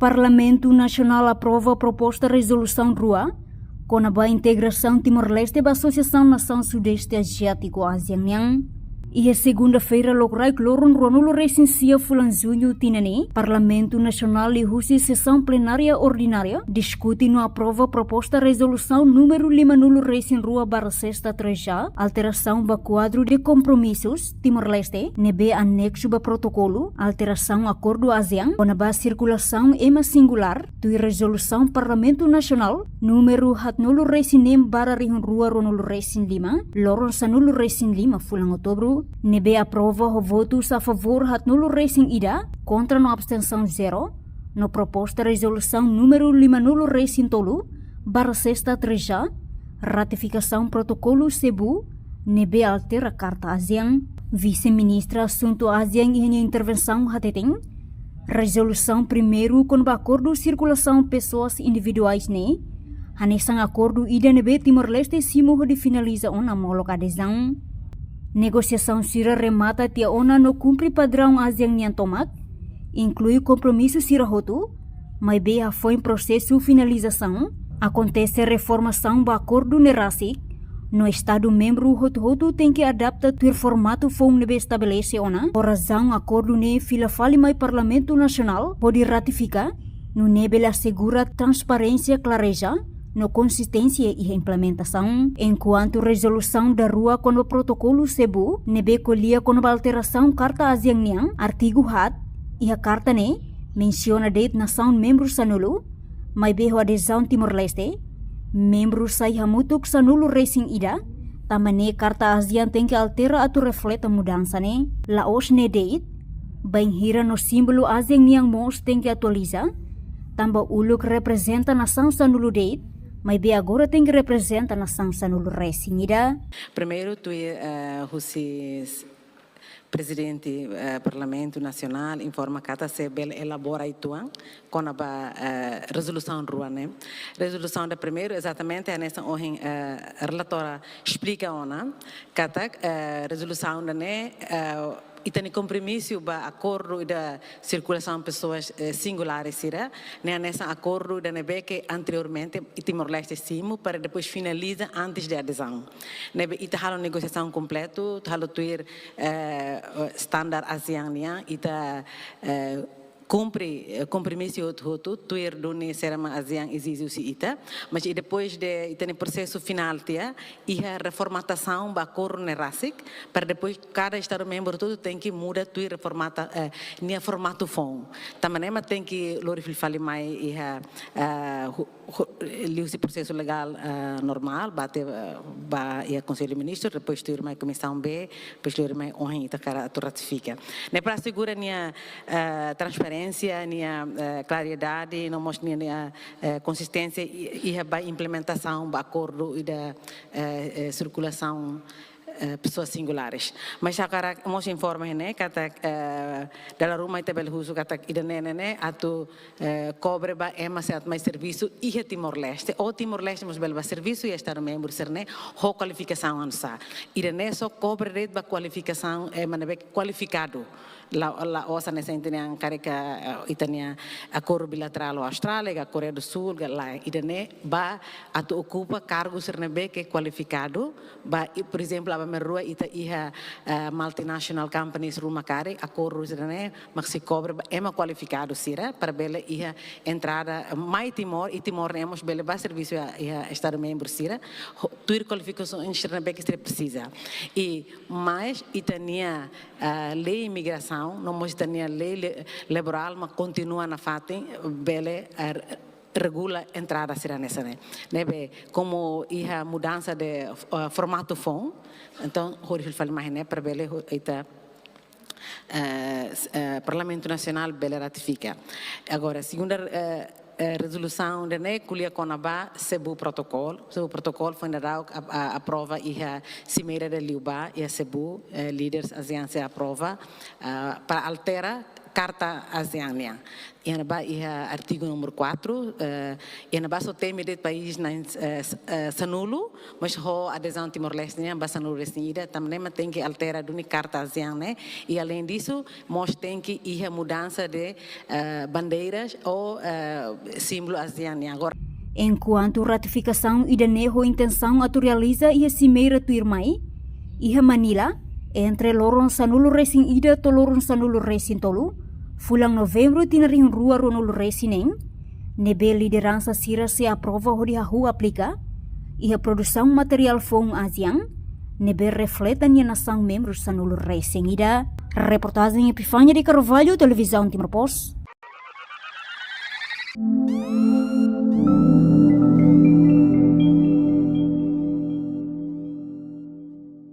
Parlamento Nacional aprova a proposta resolução RUA com a integração Timor-Leste da Associação Nação Sudeste Asiático ASEAN. E a segunda-feira, lograi cloron Ronulo recensia fulanzunho tinani, Parlamento Nacional e Rússia sessão plenária ordinária, discute no aprova a proposta resolução número 50 Recin Rua barra sexta 3A, alteração do quadro de compromissos Timor-Leste, nebe anexo do protocolo, alteração acordo ASEAN, com a circulação ema singular, do resolução Parlamento Nacional, número hatnulo Recinem barra Rihun Rua Ronulo Recin Lima, loron sanulo Recin Lima fulang outubro, nebe aprova o votos a favor hatnulo Racing Ida, contra no abstenção 0, no proposta resolução número 50 Racing Tolu, barra sexta 3A, ratificação protocolo Cebu, nebe altera carta ASEAN, vice-ministra assunto ASEAN e intervenção hatetem, resolução primeiro com o acordo circulação pessoas individuais ne, anexam acordo Ida nebe Timor-Leste simulho de finaliza uma homologação. Negociação sira remata tia ona no cumpre padrão ASEAN nian tomat, inclui compromisso sira hotu, mas beha foi em processo finalização, acontece reformação do acordo nerasic, no estado membro hotu tem que adaptar o formato fong nebe estabelece ona, por razão acordo ne fila fali mai Parlamento Nacional pode ratificar, no nebe assegura transparência clareja, no consistência e implementação, enquanto resolução da rua com o protocolo Cebu, nebe colia com a alteração Carta ASEAN niang, artigo hat, e a carta ne, menciona de nação membros sanulo, mas beho adesão Timor-Leste, membros sai hamutuk sanulo Racing Ida, tamane Carta ASEAN tem que altera atu refleta mudança ne, laos ne deit, bem hira no símbolo ASEAN niang mos tem que atualiza, tamba uluk representa nação sanulo deit, mas bem agora tem que representar a nação sanulo Racing Ida. Primeiro, tu é presidente do Parlamento Nacional informa que se elabora ituan com a resolução rua, né? Resolução da primeiro exatamente é nessa ordem relatora explica ona que a resolução da né e tem compromisso para acordo da circulação de pessoas singulares, né? Nessa acordo da nebe que anteriormente Timor-Leste simo para depois finaliza antes da adesão. Nebe ita halo negociação completo, halo tuir standard ASEAN niang ita cumpre compromisso outro tuir doni serama ASEAN exigiu se ita, mas depois de ita no processo final tia e a reformatação ba acordo nerasic para depois cada estado membro todo tem que mudar tuir reformata nia formato fon também mas tem que lorifil fali mai e o processo legal normal bate ba e conselho de ministro depois tuir mai comissão B depois tuir mai ohin ita cara tu ratifica ne para segurar nia transparência nia claridade não mostra nia consistência e a implementação do acordo e da circulação pessoas singulares. Mas agora nós informa né que da rumah itu belhusu kata ida nene atau cobre ba emas mais serviço e Timor-Leste ou Timor-Leste mas belba serviço e estar membro ser né ho qualificação ansa ida ne só cobre red ba qualificação manabe qualificado la osa nessa entendeu carega itania acordo bilateral Austrália a Coreia do Sul lá ida ne ba atau ocupa cargo ser nebe que qualificado ba por exemplo a merua ita iha multinational companies rumah kare acordo ser ne maxi cobre ema qualificado sira para bela iha entrada mai Timor e Timor nemos bela ba serviço iha estado membro sira tuir qualificação ser nebe que se precisa e mais itania lei imigração não mostra a lei laboral mas continua na fatem bele regula entrada será nessa né como a mudança de formato fon então horrível fala mais né para bele ita Parlamento Nacional bele ratifica agora segunda resolução de ne culia conaba Cebu protocolo foi dado a prova e a cimeira de Liuba e a Cebu líderes ASEAN se aprova para altera Carta ASEAN niya. Yan ba iha artigo número 4, yan ba so teme det país na sanulo, mas ho adesão Timor-Leste niya ba sanulo resnida, também tem que altera duni Carta ASEAN, né? E além disso, nós tem que iha mudança de bandeiras ou símbolo ASEAN niya. Agora Enquanto ratificação e deneho intenção atu realiza ia cimeira tu irmai, iha Manila, entre lorong sanulo racing ida to lorong sanulo racing tolu, fulang Novembro tinarihun rua ronulu racing neng, nebe liderança sira se aprova hodi hahu aplica, iha produção material fong ASEAN, nebe refletan ia nação membros sanulo racing ida. Reportagem Epifânia de Carvalho, Televisão Timor Post.